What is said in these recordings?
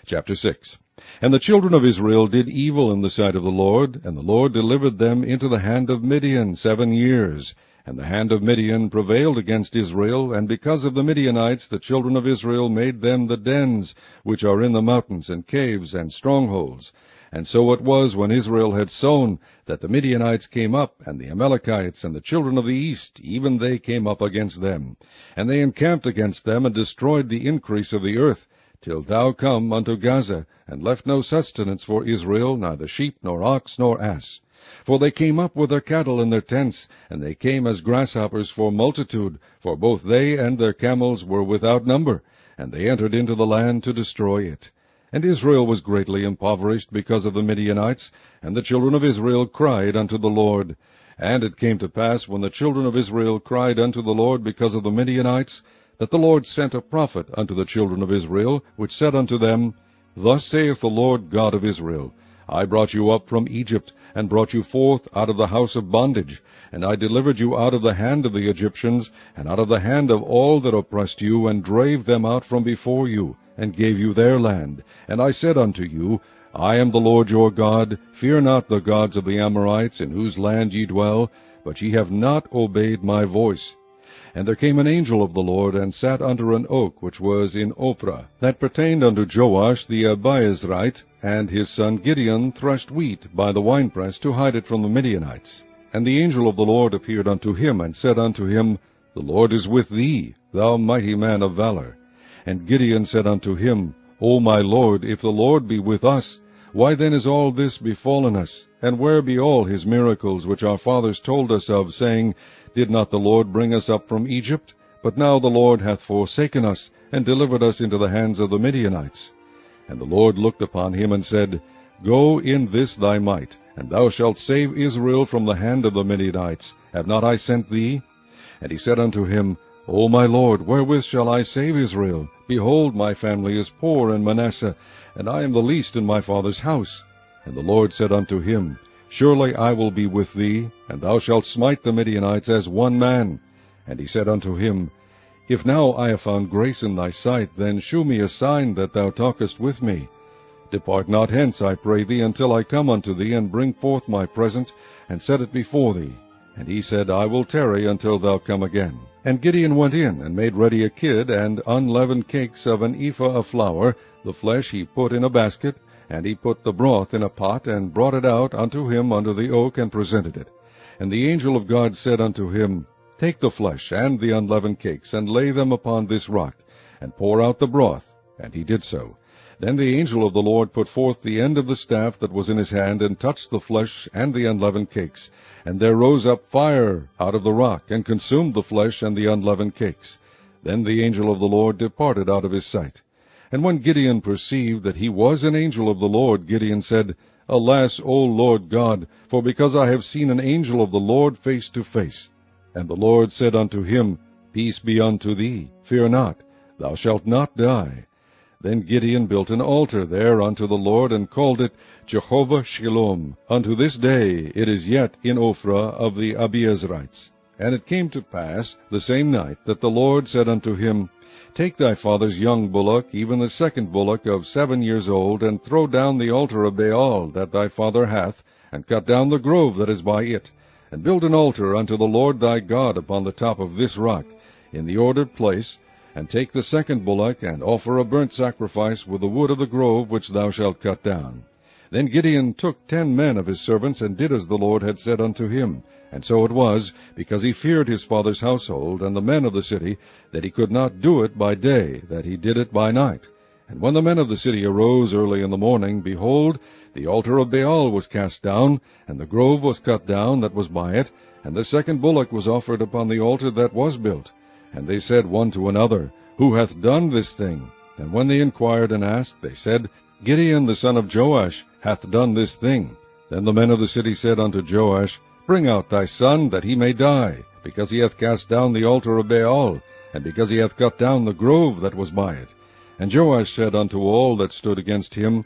Chapter 6. And the children of Israel did evil in the sight of the Lord, and the Lord delivered them into the hand of Midian 7 years. And the hand of Midian prevailed against Israel, and because of the Midianites the children of Israel made them the dens, which are in the mountains, and caves, and strongholds. And so it was, when Israel had sown, that the Midianites came up, and the Amalekites, and the children of the east, even they came up against them. And they encamped against them, and destroyed the increase of the earth, till thou come unto Gaza, and left no sustenance for Israel, neither sheep, nor ox, nor ass. For they came up with their cattle in their tents, and they came as grasshoppers for multitude, for both they and their camels were without number, and they entered into the land to destroy it. And Israel was greatly impoverished because of the Midianites, and the children of Israel cried unto the Lord. And it came to pass, when the children of Israel cried unto the Lord because of the Midianites, that the Lord sent a prophet unto the children of Israel, which said unto them, Thus saith the Lord God of Israel, I brought you up from Egypt, and brought you forth out of the house of bondage, and I delivered you out of the hand of the Egyptians, and out of the hand of all that oppressed you, and drave them out from before you, and gave you their land. And I said unto you, I am the Lord your God. Fear not the gods of the Amorites, in whose land ye dwell, but ye have not obeyed my voice. And there came an angel of the Lord, and sat under an oak which was in Ophrah, that pertained unto Joash the Abiezrite, and his son Gideon threshed wheat by the winepress to hide it from the Midianites. And the angel of the Lord appeared unto him, and said unto him, The Lord is with thee, thou mighty man of valor. And Gideon said unto him, O my Lord, if the Lord be with us, why then is all this befallen us? And where be all his miracles which our fathers told us of, saying, Did not the Lord bring us up from Egypt? But now the Lord hath forsaken us, and delivered us into the hands of the Midianites. And the Lord looked upon him, and said, Go in this thy might, and thou shalt save Israel from the hand of the Midianites. Have not I sent thee? And he said unto him, O my Lord, wherewith shall I save Israel? Behold, my family is poor in Manasseh, and I am the least in my father's house. And the Lord said unto him, Surely I will be with thee, and thou shalt smite the Midianites as one man. And he said unto him, If now I have found grace in thy sight, then shew me a sign that thou talkest with me. Depart not hence, I pray thee, until I come unto thee, and bring forth my present, and set it before thee. And he said, I will tarry until thou come again. And Gideon went in, and made ready a kid, and unleavened cakes of an ephah of flour. The flesh he put in a basket, and he put the broth in a pot, and brought it out unto him under the oak, and presented it. And the angel of God said unto him, Take the flesh and the unleavened cakes, and lay them upon this rock, and pour out the broth. And he did so. Then the angel of the Lord put forth the end of the staff that was in his hand, and touched the flesh and the unleavened cakes. And there rose up fire out of the rock, and consumed the flesh and the unleavened cakes. Then the angel of the Lord departed out of his sight. And when Gideon perceived that he was an angel of the Lord, Gideon said, Alas, O Lord God, for because I have seen an angel of the Lord face to face. And the Lord said unto him, Peace be unto thee, fear not, thou shalt not die. Then Gideon built an altar there unto the Lord, and called it Jehovah Shalom. Unto this day it is yet in Ophrah of the Abiezrites. And it came to pass the same night that the Lord said unto him, Take thy father's young bullock, even the second bullock of 7 years old, and throw down the altar of Baal that thy father hath, and cut down the grove that is by it, and build an altar unto the Lord thy God upon the top of this rock, in the ordered place, and take the second bullock, and offer a burnt sacrifice with the wood of the grove which thou shalt cut down. Then Gideon took 10 men of his servants, and did as the Lord had said unto him. And so it was, because he feared his father's household, and the men of the city, that he could not do it by day, that he did it by night. And when the men of the city arose early in the morning, behold, the altar of Baal was cast down, and the grove was cut down that was by it, and the second bullock was offered upon the altar that was built. And they said one to another, Who hath done this thing? And when they inquired and asked, they said, Gideon the son of Joash hath done this thing. Then the men of the city said unto Joash, Bring out thy son, that he may die, because he hath cast down the altar of Baal, and because he hath cut down the grove that was by it. And Joash said unto all that stood against him,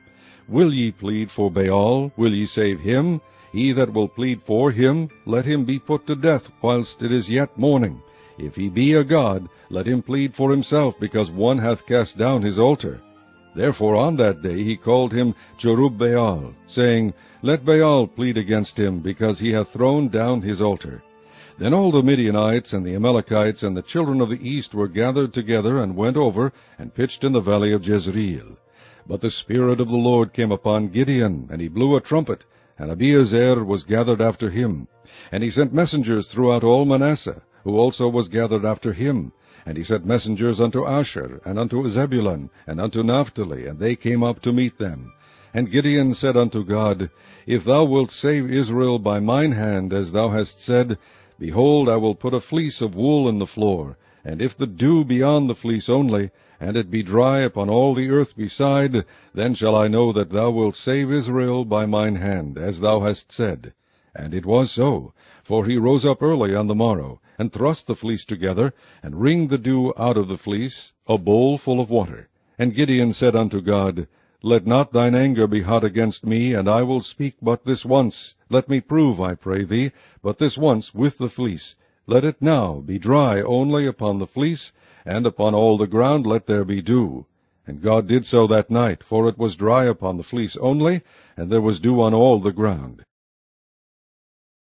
Will ye plead for Baal? Will ye save him? He that will plead for him, let him be put to death whilst it is yet morning. If he be a god, let him plead for himself, because one hath cast down his altar. Therefore on that day he called him Jerubbaal, saying, Let Baal plead against him, because he hath thrown down his altar. Then all the Midianites and the Amalekites and the children of the east were gathered together, and went over, and pitched in the valley of Jezreel. But the Spirit of the Lord came upon Gideon, and he blew a trumpet, and Abiezer was gathered after him. And he sent messengers throughout all Manasseh, who also was gathered after him. And he sent messengers unto Asher, and unto Zebulun, and unto Naphtali, and they came up to meet them. And Gideon said unto God, If thou wilt save Israel by mine hand, as thou hast said, behold, I will put a fleece of wool in the floor, and if the dew be on the fleece only, and it be dry upon all the earth beside, then shall I know that thou wilt save Israel by mine hand, as thou hast said. And it was so, for he rose up early on the morrow, and thrust the fleece together, and wringed the dew out of the fleece, a bowl full of water. And Gideon said unto God, Let not thine anger be hot against me, and I will speak but this once. Let me prove, I pray thee, but this once with the fleece. Let it now be dry only upon the fleece, and upon all the ground let there be dew. And God did so that night, for it was dry upon the fleece only, and there was dew on all the ground.